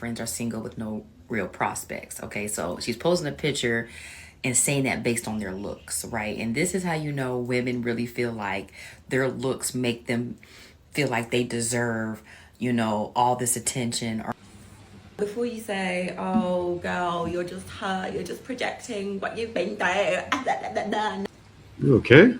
friends are single with no real prospects. Okay, so she's posting a picture and saying that based on their looks, right? And this is how you know women really feel like their looks make them feel like they deserve, all this attention. Or before you say, oh, girl, you're just hurt, you're just projecting what you've been through. You okay?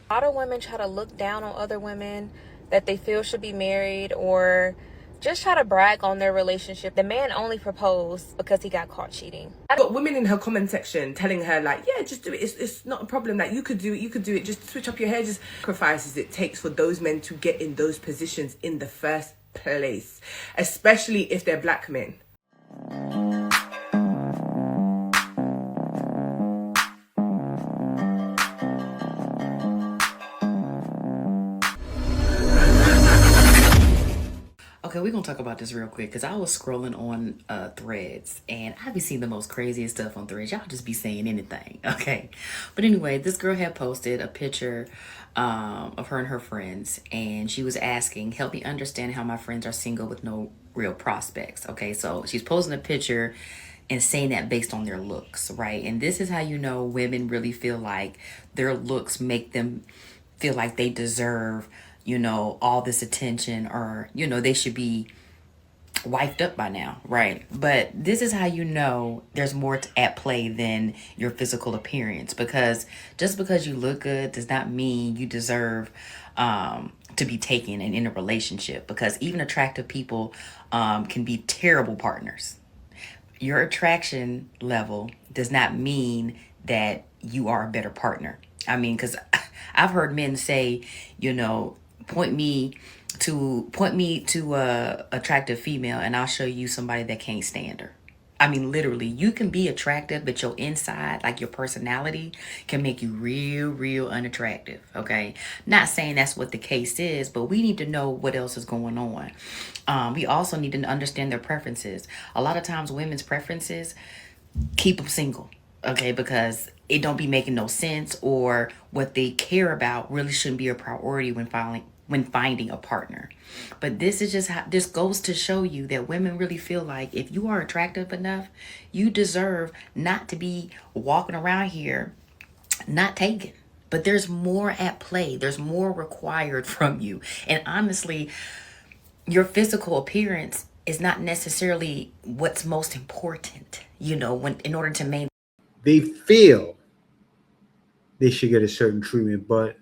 A lot of women try to look down on other women that they feel should be married, or just try to brag on their relationship. The man only proposed because he got caught cheating. I got women in her comment section telling her, like, yeah, just do it. It's not a problem. Like, you could do it. Just switch up your hair. Just sacrifices it takes for those men to get in those positions in the first place, especially if they're black men. Okay, we're gonna talk about this real quick because I was scrolling on threads and I be seeing the most craziest stuff on threads. Y'all just be saying anything, okay? But anyway, this girl had posted a picture of her and her friends, and she was asking, help me understand how my friends are single with no real prospects. Okay, so she's posting a picture and saying that based on their looks, right? And this is how you know women really feel like their looks make them feel like they deserve, all this attention, or, they should be wifed up by now, right? But this is how you know there's more at play than your physical appearance, because just because you look good does not mean you deserve to be taken and in a relationship, because even attractive people can be terrible partners. Your attraction level does not mean that you are a better partner. I mean, because I've heard men say, point me to a attractive female and I'll show you somebody that can't stand her. I mean, literally, you can be attractive, but your inside, like your personality, can make you real unattractive. Okay, not saying that's what the case is, but we need to know what else is going on. We also need to understand their preferences. A lot of times, women's preferences keep them single. Okay, because it don't be making no sense, or what they care about really shouldn't be a priority when finding a partner. But this is just how this goes to show you that women really feel like if you are attractive enough, you deserve not to be walking around here not taken. But there's more at play. There's more required from you. And honestly, your physical appearance is not necessarily what's most important, when in order to maintain. They feel they should get a certain treatment, but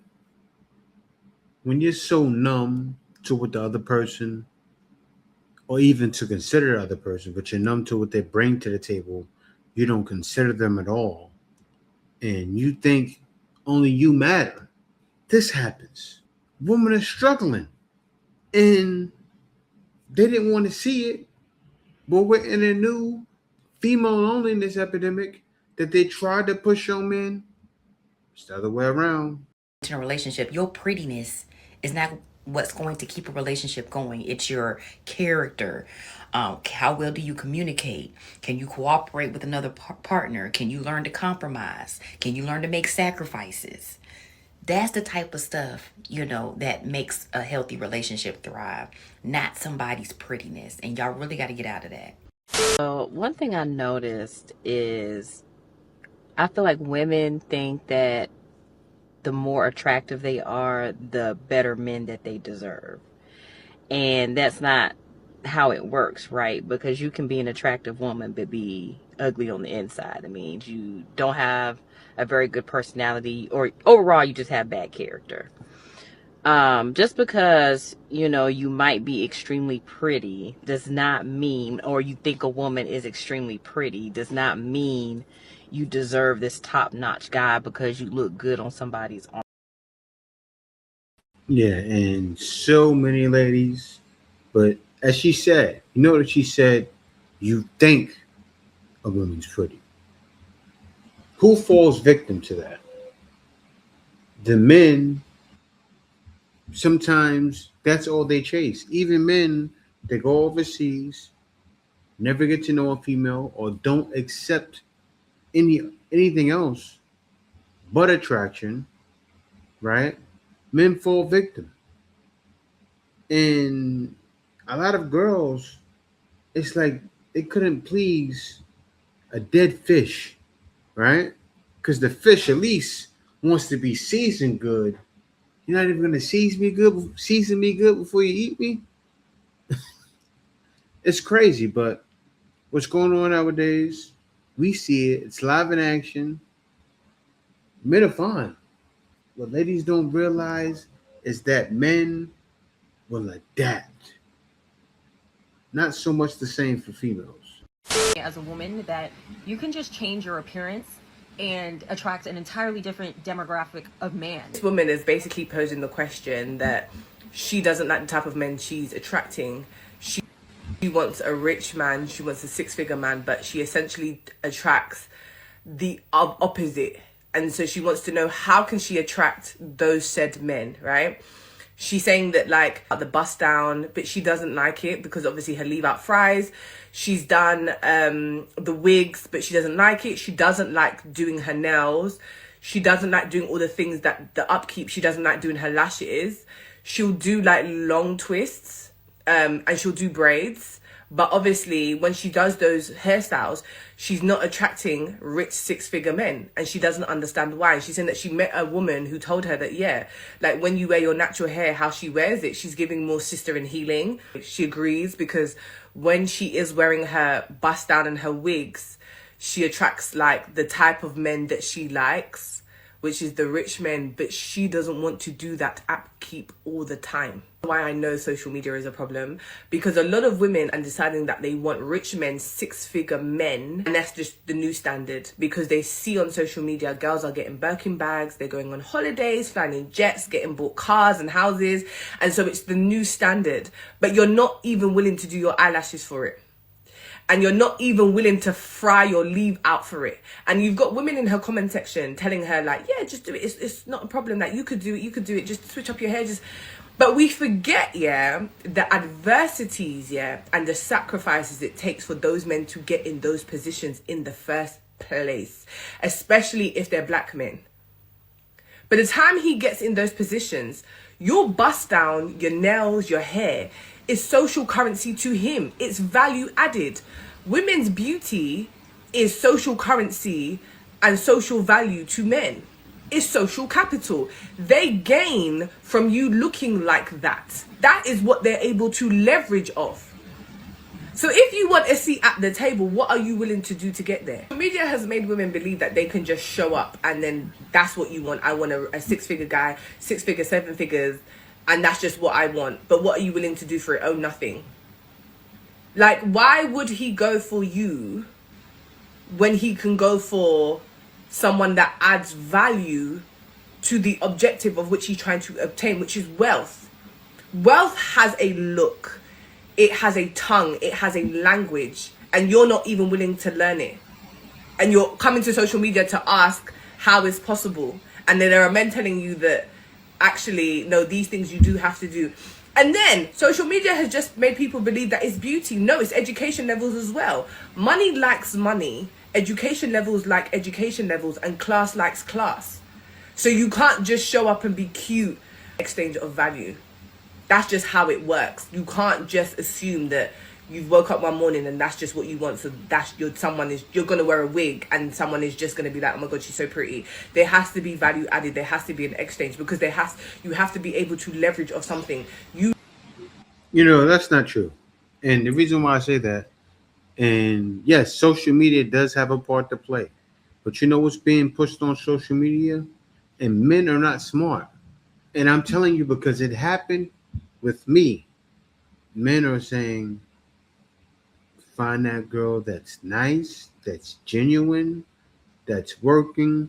when you're so numb to what the other person, or even to consider the other person, but you're numb to what they bring to the table, you don't consider them at all, and you think only you matter. This happens. Women are struggling, and they didn't want to see it, but we're in a new female loneliness epidemic that they tried to push on men. It's the other way around. In a relationship, your prettiness is not what's going to keep a relationship going. It's your character. How well do you communicate? Can you cooperate with another partner? Can you learn to compromise? Can you learn to make sacrifices? That's the type of stuff, that makes a healthy relationship thrive, not somebody's prettiness. And y'all really got to get out of that. One thing I noticed is I feel like women think that the more attractive they are, the better men that they deserve. And that's not how it works, right? Because you can be an attractive woman but be ugly on the inside. It means you don't have a very good personality, or overall you just have bad character. Just because, you might be extremely pretty does not mean, or you think a woman is extremely pretty does not mean you deserve this top-notch guy because you look good on somebody's arm. Yeah, and so many ladies, but as she said, what she said? You think a woman's pretty. Who falls victim to that? The men. Sometimes that's all they chase. Even men, they go overseas, never get to know a female, or don't accept anything else but attraction, right? Men fall victim. And a lot of girls, it's like they couldn't please a dead fish, right? Because the fish at least wants to be seasoned good. You're not even gonna season me good before you eat me. It's crazy, but what's going on nowadays? We see it. It's live in action. Men are fine. What ladies don't realize is that men will adapt. Not so much the same for females. As a woman, that you can just change your appearance and attract an entirely different demographic of man. This woman is basically posing the question that she doesn't like the type of men she's attracting. She wants a rich man, she wants a six-figure man, but she essentially attracts the opposite. And so she wants to know, how can she attract those said men, right? She's saying that, like, the bust down, but she doesn't like it because obviously her leave out fries. She's done the wigs, but she doesn't like it. She doesn't like doing her nails. She doesn't like doing all the things that the upkeep. She doesn't like doing her lashes. She'll do like long twists and she'll do braids. But obviously, when she does those hairstyles, she's not attracting rich six-figure men. And she doesn't understand why. She's saying that she met a woman who told her that, yeah, like when you wear your natural hair, how she wears it, she's giving more sister and healing. She agrees because when she is wearing her bust down and her wigs, she attracts like the type of men that she likes, which is the rich men, but she doesn't want to do that upkeep all the time. Why I know social media is a problem, because a lot of women are deciding that they want rich men, six-figure men, and that's just the new standard, because they see on social media girls are getting Birkin bags, they're going on holidays, flying in jets, getting bought cars and houses, and so it's the new standard. But you're not even willing to do your eyelashes for it. And you're not even willing to fry your leave out for it. And you've got women in her comment section telling her like, yeah, just do it. It's not a problem. Like, you could do it. Just switch up your hair. But we forget, yeah, the adversities, yeah, and the sacrifices it takes for those men to get in those positions in the first place, especially if they're black men. By the time he gets in those positions, your bust down, your nails, your hair is social currency to him. It's value added. Women's beauty is social currency and social value to men. It's social capital. They gain from you looking like that. That is what they're able to leverage off. So if you want a seat at the table, what are you willing to do to get there? Media has made women believe that they can just show up and then that's what you want. I want a six-figure guy, six-figure, seven figures, and that's just what I want. But what are you willing to do for it? Oh, nothing. Like, why would he go for you when he can go for someone that adds value to the objective of which he's trying to obtain, which is wealth? Wealth has a look, it has a tongue, it has a language, and you're not even willing to learn it. And you're coming to social media to ask how it's possible. And then there are men telling you that actually, no, these things you do have to do. And then social media has just made people believe that it's beauty. No, it's education levels as well. Money likes money. Education levels like education levels, and class likes class. So you can't just show up and be cute. Exchange of value. That's just how it works. You can't just assume that you woke up one morning and that's just what you want. So that's you're gonna wear a wig and someone is just gonna be like, oh my god, she's so pretty. There has to be value added. There has to be an exchange, because you have to be able to leverage off something. You know, that's not true. And the reason why I say that, and yes, social media does have a part to play. But you know what's being pushed on social media? And men are not smart. And I'm telling you, because it happened with me. Men are saying, find that girl that's nice, that's genuine, that's working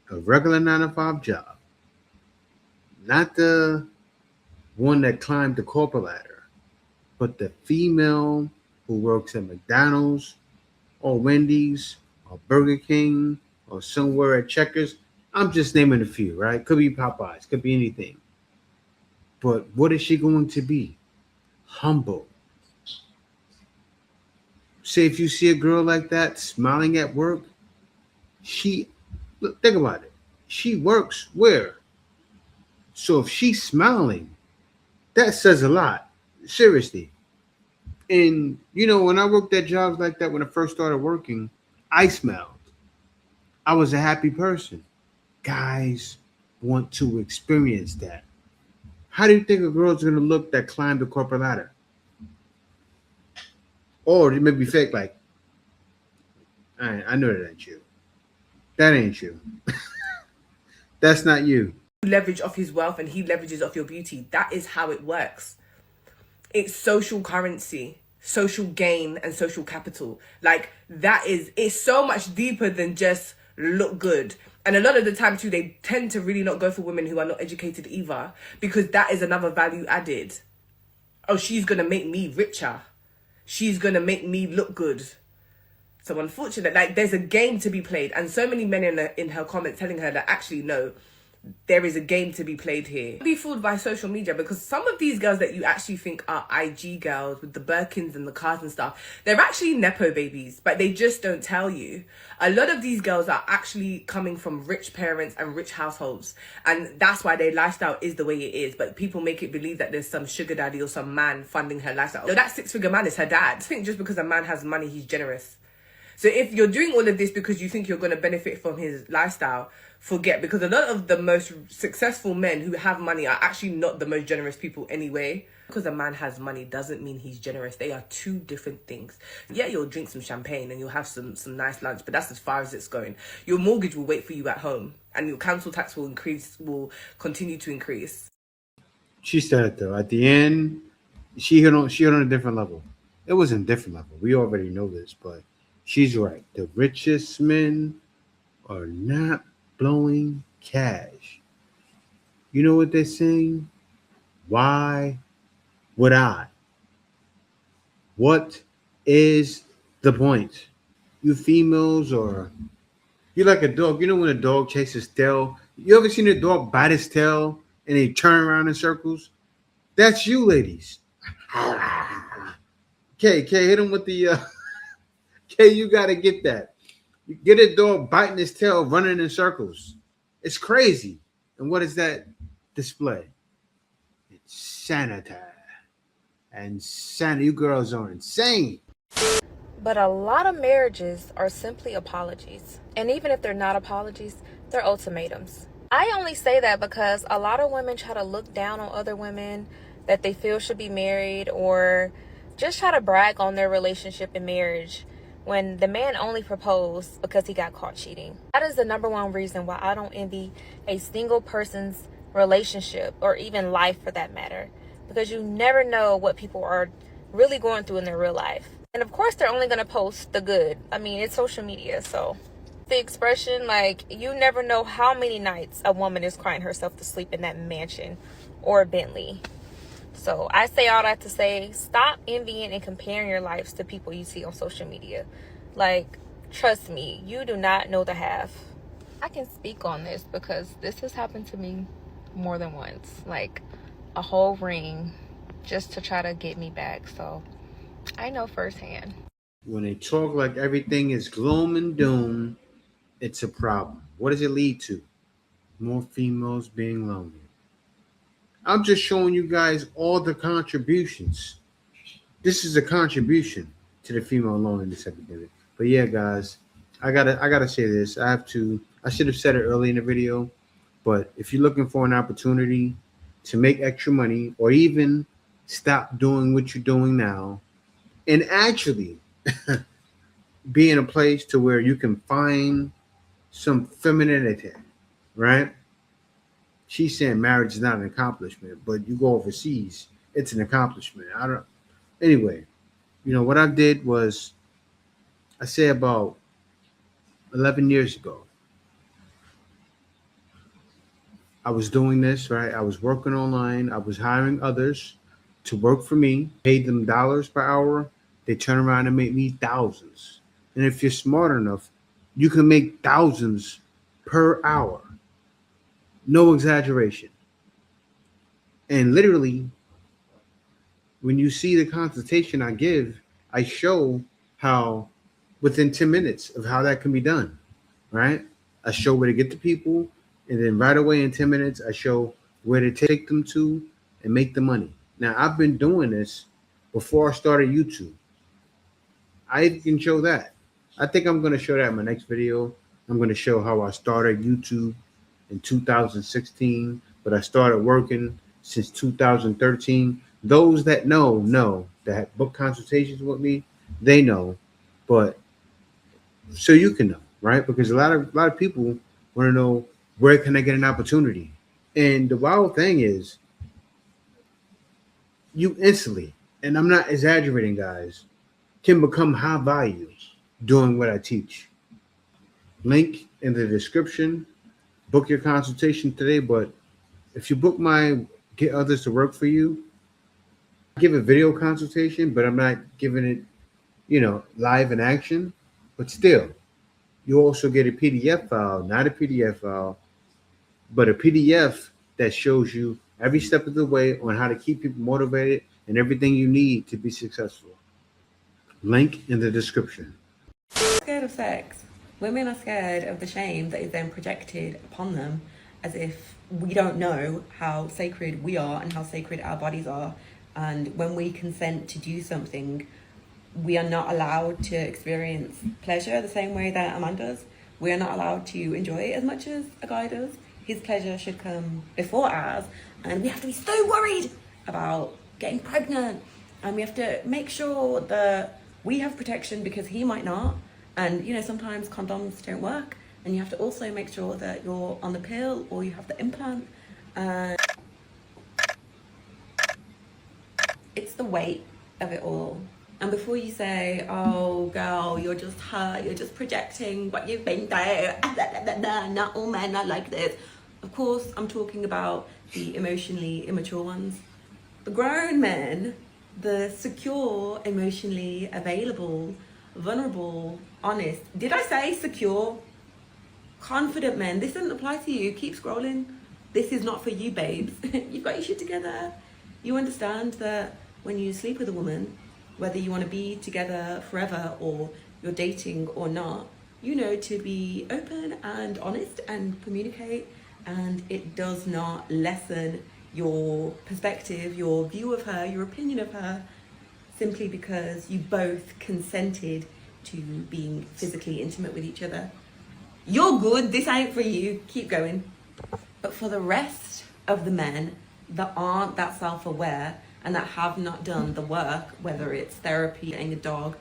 a regular 9-to-5 job. Not the one that climbed the corporate ladder, but the female who works at McDonald's or Wendy's or Burger King or somewhere at Checkers. I'm just naming a few, right? Could be Popeyes, could be anything. But what is she going to be? Humble. Say if you see a girl like that smiling at work, think about it. She works where? So if she's smiling, that says a lot. Seriously. And you know, when I worked at jobs like that, when I first started working, I smelled. I was a happy person. Guys want to experience that. How do you think a girl's gonna look that climbed the corporate ladder? Or it may be fake, like, I know that ain't you. That ain't you. That's not you. Leverage off his wealth and he leverages off your beauty. That is how it works. It's social currency, social gain, and social capital. Like, it's so much deeper than just look good. And a lot of the time too, they tend to really not go for women who are not educated either, because that is another value added. Oh, she's gonna make me richer. She's gonna make me look good. So unfortunate, like, there's a game to be played, and so many men in her comments telling her that actually no, there is a game to be played here. Don't be fooled by social media, because some of these girls that you actually think are IG girls with the Birkins and the cars and stuff, they're actually Nepo babies, but they just don't tell you. A lot of these girls are actually coming from rich parents and rich households, and that's why their lifestyle is the way it is. But people make it believe that there's some sugar daddy or some man funding her lifestyle. No, that six-figure man is her dad. I think just because a man has money, he's generous. So if you're doing all of this because you think you're going to benefit from his lifestyle, forget, because a lot of the most successful men who have money are actually not the most generous people anyway. Because a man has money doesn't mean he's generous. They are two different things. Yeah, you'll drink some champagne and you'll have some nice lunch, but that's as far as it's going. Your mortgage will wait for you at home, and your council tax will continue to increase. She said it though. At the end, she hit on a different level. It was a different level. We already know this, but she's right. The richest men are not blowing cash. You know what they're saying? Why would I? What is the point? You females, or you like a dog. You know when a dog chases tail? You ever seen a dog bite his tail and they turn around in circles? That's you, ladies. K, hit him with the K, you gotta get that. You get a dog biting his tail, running in circles. It's crazy. And what is that display? It's sanitary. And sanity, you girls are insane. But a lot of marriages are simply apologies. And even if they're not apologies, they're ultimatums. I only say that because a lot of women try to look down on other women that they feel should be married, or just try to brag on their relationship and marriage when the man only proposed because he got caught cheating. That is the number one reason why I don't envy a single person's relationship, or even life for that matter, because you never know what people are really going through in their real life. And of course, they're only going to post the good. I mean, it's social media, so the expression, like, you never know how many nights a woman is crying herself to sleep in that mansion or Bentley. So I say all that to say, stop envying and comparing your lives to people you see on social media. Like, trust me, you do not know the half. I can speak on this because this has happened to me more than once. Like, a whole ring just to try to get me back. So I know firsthand. When they talk like everything is gloom and doom, it's a problem. What does it lead to? More females being lonely. I'm just showing you guys all the contributions. This is a contribution to the female loneliness epidemic. But yeah, guys, I gotta say this. I should have said it early in the video, but if you're looking for an opportunity to make extra money, or even stop doing what you're doing now, and actually be in a place to where you can find some femininity, right? She's saying marriage is not an accomplishment, but you go overseas, it's an accomplishment. Anyway, you know what I did was, I say about 11 years ago, I was doing this, right? I was working online. I was hiring others to work for me, paid them dollars per hour. They turn around and make me thousands. And if you're smart enough, you can make thousands per hour. No exaggeration. And literally, when you see the consultation I give, I show how within 10 minutes of how that can be done, right? I show where to get the people, and then right away in 10 minutes, I show where to take them to and make the money. Now, I've been doing this before I started YouTube. I can show that. I think I'm going to show that in my next video. I'm going to show how I started YouTube in 2016, but I started working since 2013. Those that know that book consultations with me, they know, but so you can know, right? Because a lot of people want to know, where can I get an opportunity? And the wild thing is, you instantly, and I'm not exaggerating, guys, can become high value doing what I teach. Link in the description. Book your consultation today, but if you book my Get Others to Work for You, I give a video consultation, but I'm not giving it, live in action. But still, you also get a PDF file, not a PDF file, but a PDF that shows you every step of the way on how to keep people motivated and everything you need to be successful. Link in the description. Scared of sex. Women are scared of the shame that is then projected upon them, as if we don't know how sacred we are and how sacred our bodies are. And when we consent to do something, we are not allowed to experience pleasure the same way that a man does. We are not allowed to enjoy it as much as a guy does. His pleasure should come before ours, and we have to be so worried about getting pregnant, and we have to make sure that we have protection because he might not. And sometimes condoms don't work, and you have to also make sure that you're on the pill or you have the implant. And it's the weight of it all. And before you say, oh girl, you're just hurt, you're just projecting what you've been through, not all men are like this. Of course, I'm talking about the emotionally immature ones. The grown men, the secure, emotionally available, vulnerable, honest. Did I say secure? Confident men. This doesn't apply to you. Keep scrolling. This is not for you, babes. You've got your shit together. You understand that when you sleep with a woman, whether you want to be together forever or you're dating or not, to be open and honest and communicate, and it does not lessen your perspective, your view of her, your opinion of her, simply because you both consented to being physically intimate with each other. You're good, this ain't for you, keep going. But for the rest of the men that aren't that self-aware and that have not done the work, whether it's therapy, getting a dog.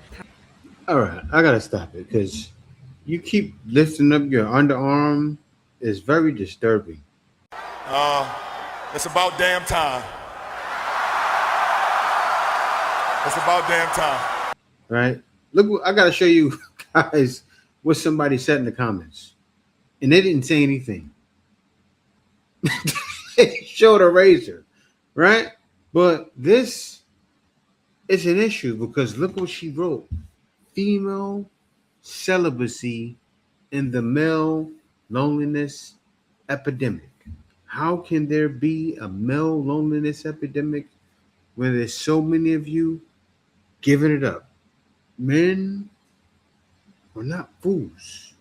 All right, I gotta stop it because you keep lifting up your underarm. It's very disturbing. It's about damn time. It's about damn time. Right? Look, I gotta show you guys what somebody said in the comments, and they didn't say anything. They showed a razor, right? But this is an issue because look what she wrote: female celibacy in the male loneliness epidemic. How can there be a male loneliness epidemic when there's so many of you giving it up? Men are not fools.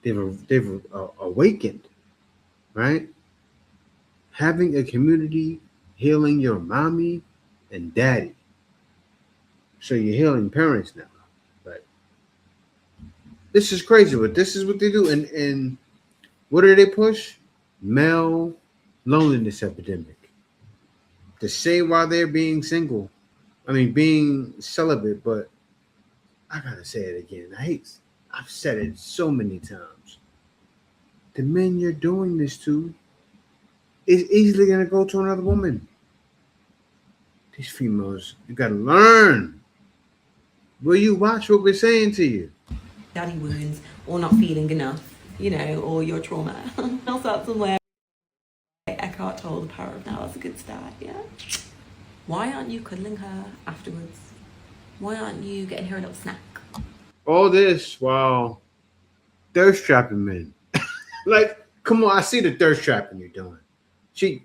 They've awakened, right? Having a community healing your mommy and daddy. So you're healing parents now. But this is crazy, but this is what they do. And what do they push? Male loneliness epidemic. To say why they're being single. Being celibate, but I gotta say it again. I've said it so many times. The men you're doing this to is easily gonna go to another woman. These females, you gotta learn. Will you watch what we're saying to you? Daddy wounds or not feeling enough, or your trauma. I'll start somewhere. Eckhart Tolle, The Power of Now. That's a good start, yeah? Why aren't you cuddling her afterwards? Why aren't you getting her a little snack? All this while thirst trapping men. Like, come on, I see the thirst trapping you're doing. She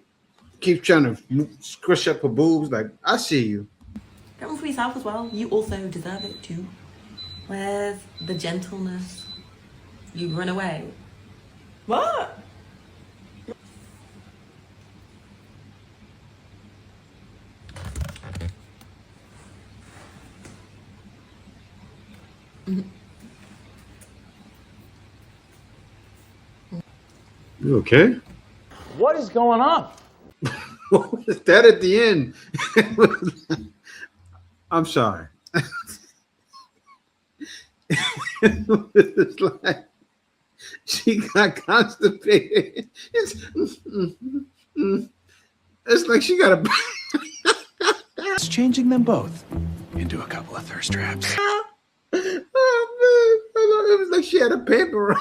keeps trying to squish up her boobs. Like, I see you. Get one for yourself as well. You also deserve it too. Where's the gentleness? You run away. What? You okay? What is going on? What was that at the end? I'm sorry. It's like she got constipated. It's like she got a. It's changing them both into a couple of thirst traps. Oh man! It was like she had a paper.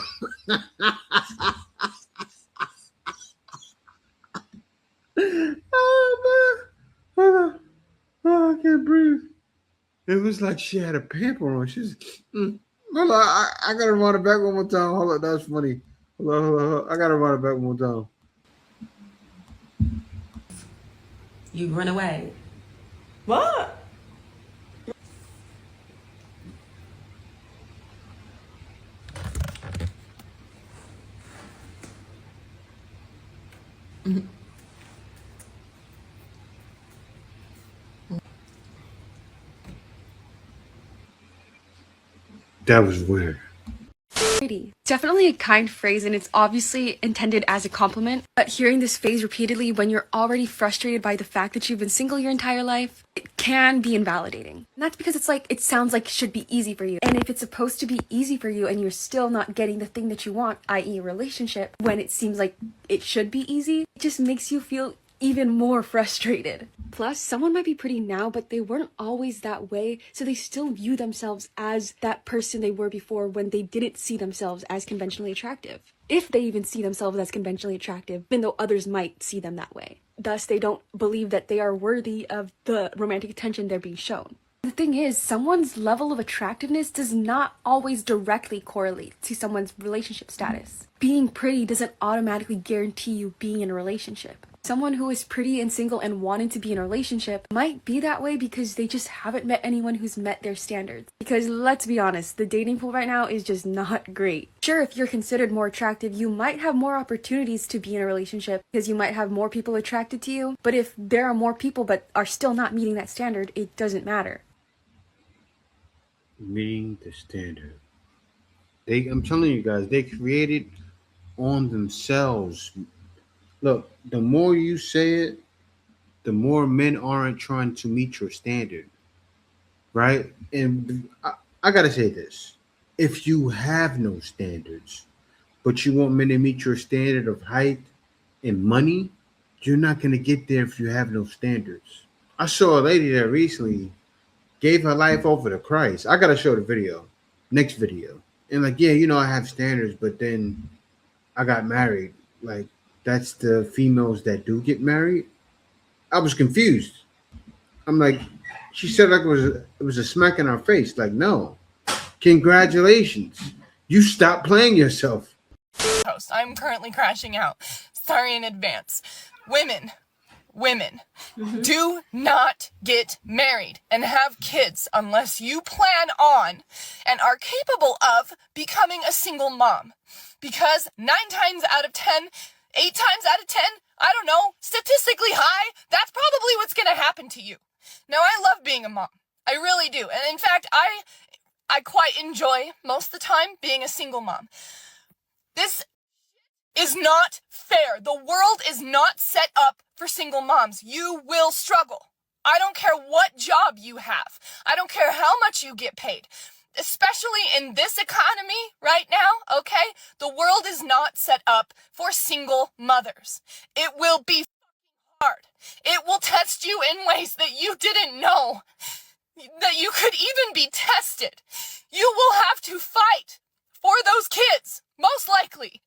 Oh man! Hold on. Oh, I can't breathe. It was like she had a pamper on. She's. Hold on, I gotta run it back one more time. Hold on, that's funny. Hold on. I gotta run it back one more time. You run away. What? That was weird. Definitely a kind phrase, and it's obviously intended as a compliment, but hearing this phrase repeatedly when you're already frustrated by the fact that you've been single your entire life, it can be invalidating. And that's because it's like, it sounds like it should be easy for you. And if it's supposed to be easy for you and you're still not getting the thing that you want, i.e. a relationship, when it seems like it should be easy, it just makes you feel even more frustrated. Plus, someone might be pretty now, but they weren't always that way, so they still view themselves as that person they were before when they didn't see themselves as conventionally attractive. If they even see themselves as conventionally attractive, even though others might see them that way. Thus, they don't believe that they are worthy of the romantic attention they're being shown. The thing is, someone's level of attractiveness does not always directly correlate to someone's relationship status. Being pretty doesn't automatically guarantee you being in a relationship. Someone who is pretty and single and wanting to be in a relationship might be that way because they just haven't met anyone who's met their standards. Because let's be honest, the dating pool right now is just not great. Sure, if you're considered more attractive, you might have more opportunities to be in a relationship because you might have more people attracted to you. But if there are more people but are still not meeting that standard, it doesn't matter. Meeting the standard. I'm telling you guys, they created on themselves. Look, the more you say it, the more men aren't trying to meet your standard, right? And I gotta say this: if you have no standards, but you want men to meet your standard of height and money, you're not gonna get there if you have no standards. I saw a lady that recently gave her life over to Christ. I gotta show the video, next video, and like, yeah, I have standards, but then I got married. Like, that's the females that do get married. I was confused. I'm like, she said like it was a smack in our face. Like, no, congratulations, you stopped playing yourself. I'm currently crashing out. Sorry in advance. Women, do not get married and have kids unless you plan on and are capable of becoming a single mom. Because 9 times out of 10, 8 times out of 10, I don't know, statistically high, that's probably what's going to happen to you. Now, I love being a mom. I really do. And in fact, I quite enjoy most of the time being a single mom. This is not fair. The world is not set up for single moms. You will struggle. I don't care what job you have. I don't care how much you get paid. Especially in this economy right now, okay? The world is not set up for single mothers. It will be hard. It will test you in ways that you didn't know that you could even be tested. You will have to fight for those kids, most likely.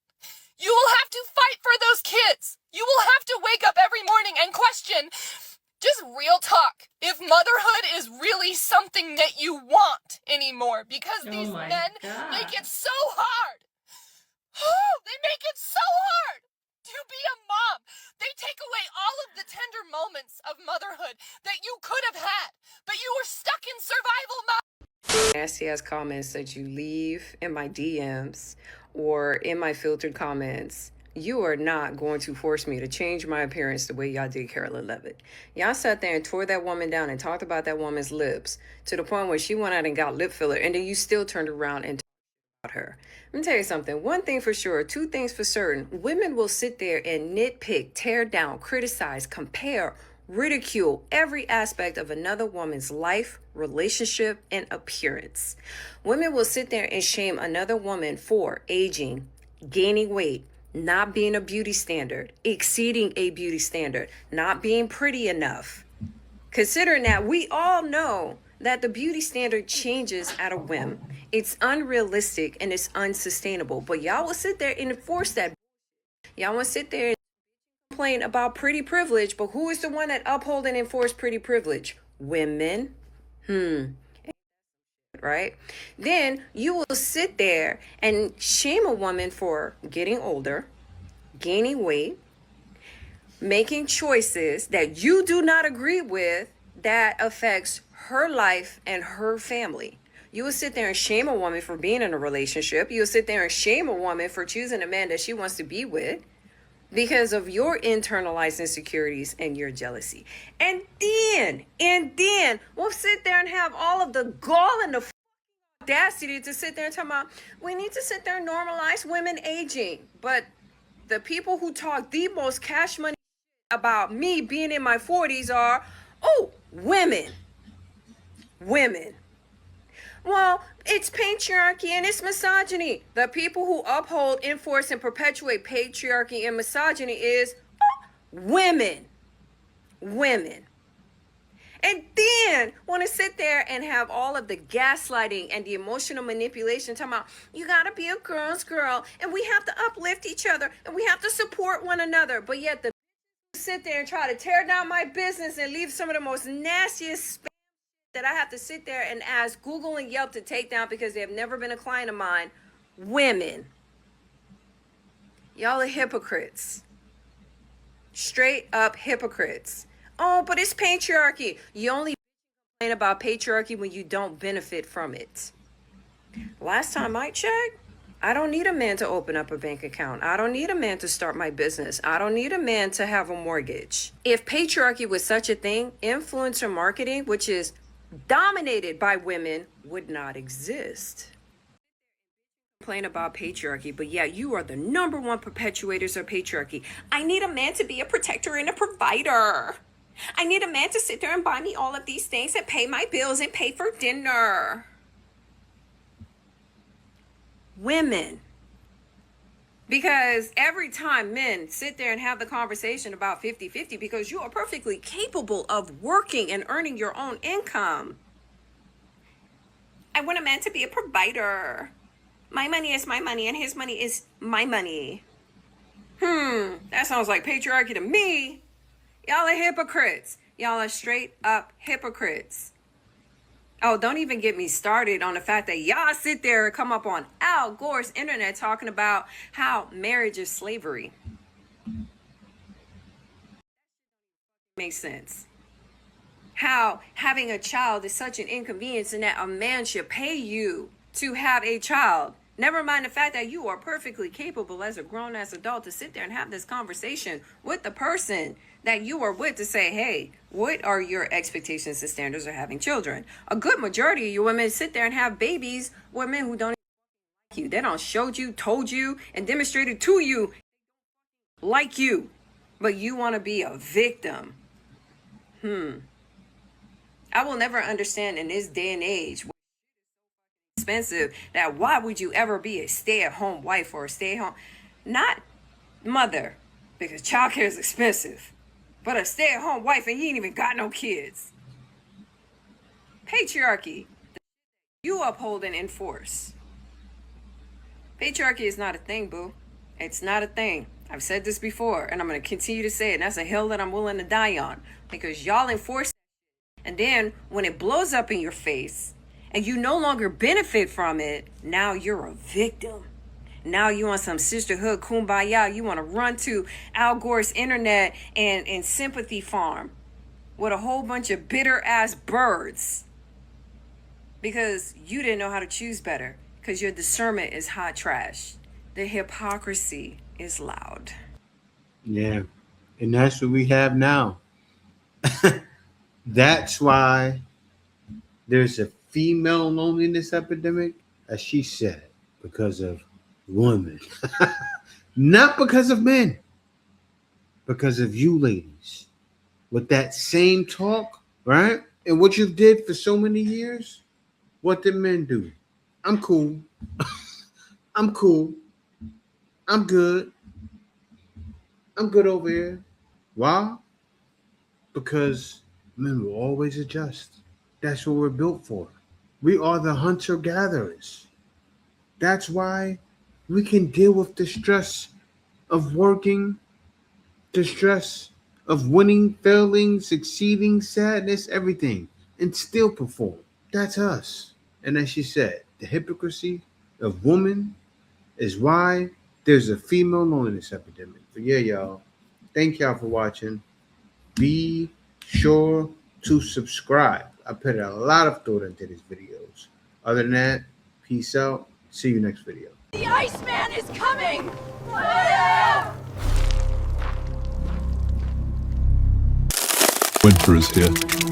You will have to fight for those kids. You will have to wake up every morning and question, just real talk, if motherhood is really something that you want anymore, because these men make it so hard. They make it so hard to be a mom. They take away all of the tender moments of motherhood that you could have had, but you were stuck in survival mode. Nasty ass comments that you leave in my DMs or in my filtered comments You are not going to force me to change my appearance the way y'all did Carolyn Levitt. Y'all sat there and tore that woman down and talked about that woman's lips to the point where she went out and got lip filler, and then you still turned around and talked about her. Let me tell you something. One thing for sure, two things for certain. Women will sit there and nitpick, tear down, criticize, compare, ridicule every aspect of another woman's life, relationship, and appearance. Women will sit there and shame another woman for aging, gaining weight, not being a beauty standard, exceeding a beauty standard, not being pretty enough. Considering that we all know that the beauty standard changes at a whim. It's unrealistic and it's unsustainable. But y'all will sit there and enforce that. Y'all will sit there and complain about pretty privilege, but who is the one that uphold and enforce pretty privilege? Women. Right? Then you will sit there and shame a woman for getting older, gaining weight, making choices that you do not agree with that affects her life and her family. You will sit there and shame a woman for being in a relationship. You will sit there and shame a woman for choosing a man that she wants to be with because of your internalized insecurities and your jealousy. And then we'll sit there and have all of the gall and the audacity to sit there and talk about, we need to sit there and normalize women aging. But the people who talk the most cash money about me being in my 40s are, women. Well, it's patriarchy and it's misogyny. The people who uphold, enforce, and perpetuate patriarchy and misogyny is women. And then want to sit there and have all of the gaslighting and the emotional manipulation, talking about, you got to be a girl's girl, and we have to uplift each other, and we have to support one another. But yet the sit there and try to tear down my business and leave some of the most nastiest spam that I have to sit there and ask Google and Yelp to take down because they have never been a client of mine. Women. Y'all are hypocrites. Straight up hypocrites. Oh, but it's patriarchy. You only complain about patriarchy when you don't benefit from it. Last time I checked, I don't need a man to open up a bank account. I don't need a man to start my business. I don't need a man to have a mortgage. If patriarchy was such a thing, influencer marketing, which is dominated by women, would not exist. Complain about patriarchy, but yeah, you are the number one perpetuators of patriarchy. I need a man to be a protector and a provider. I need a man to sit there and buy me all of these things and pay my bills and pay for dinner. Women. Because every time men sit there and have the conversation about 50-50, because you are perfectly capable of working and earning your own income. I want a man to be a provider. My money is my money and his money is my money. That sounds like patriarchy to me. Y'all are hypocrites. Y'all are straight up hypocrites. Oh, don't even get me started on the fact that y'all sit there and come up on Al Gore's internet talking about how marriage is slavery. Makes sense. How having a child is such an inconvenience and that a man should pay you to have a child. Never mind the fact that you are perfectly capable as a grown-ass adult to sit there and have this conversation with the person that you are with to say, hey, what are your expectations and standards of having children? A good majority of you women sit there and have babies with men who don't like you. They don't showed you, told you, and demonstrated to you like you. But you want to be a victim. I will never understand in this day and age expensive that why would you ever be a stay-at-home wife or a stay-at-home, not mother, because childcare is expensive, but a stay-at-home wife and you ain't even got no kids. Patriarchy, you uphold and enforce. Patriarchy is not a thing, boo. It's not a thing. I've said this before and I'm going to continue to say it, and that's a hill that I'm willing to die on, because y'all enforce it, and then when it blows up in your face and you no longer benefit from it, now you're a victim. Now you want some sisterhood kumbaya. You want to run to Al Gore's internet and sympathy farm with a whole bunch of bitter ass birds because you didn't know how to choose better, because your discernment is hot trash. The hypocrisy. is loud. Yeah. And that's what we have now. That's why there's a female loneliness epidemic, as she said, because of women. Not because of men. Because of you ladies. With that same talk, right? And what you did for so many years, what did men do? I'm cool. I'm cool. I'm good. I'm good over here. Why? Because men will always adjust. That's what we're built for. We are the hunter-gatherers. That's why we can deal with the stress of working, the stress of winning, failing, succeeding, sadness, everything, and still perform. That's us. And as she said, the hypocrisy of women is why there's a female loneliness epidemic. But yeah, y'all, thank y'all for watching. Be sure to subscribe. I put a lot of thought into these videos. Other than that, peace out. See you next video. The Iceman is coming! Winter is here.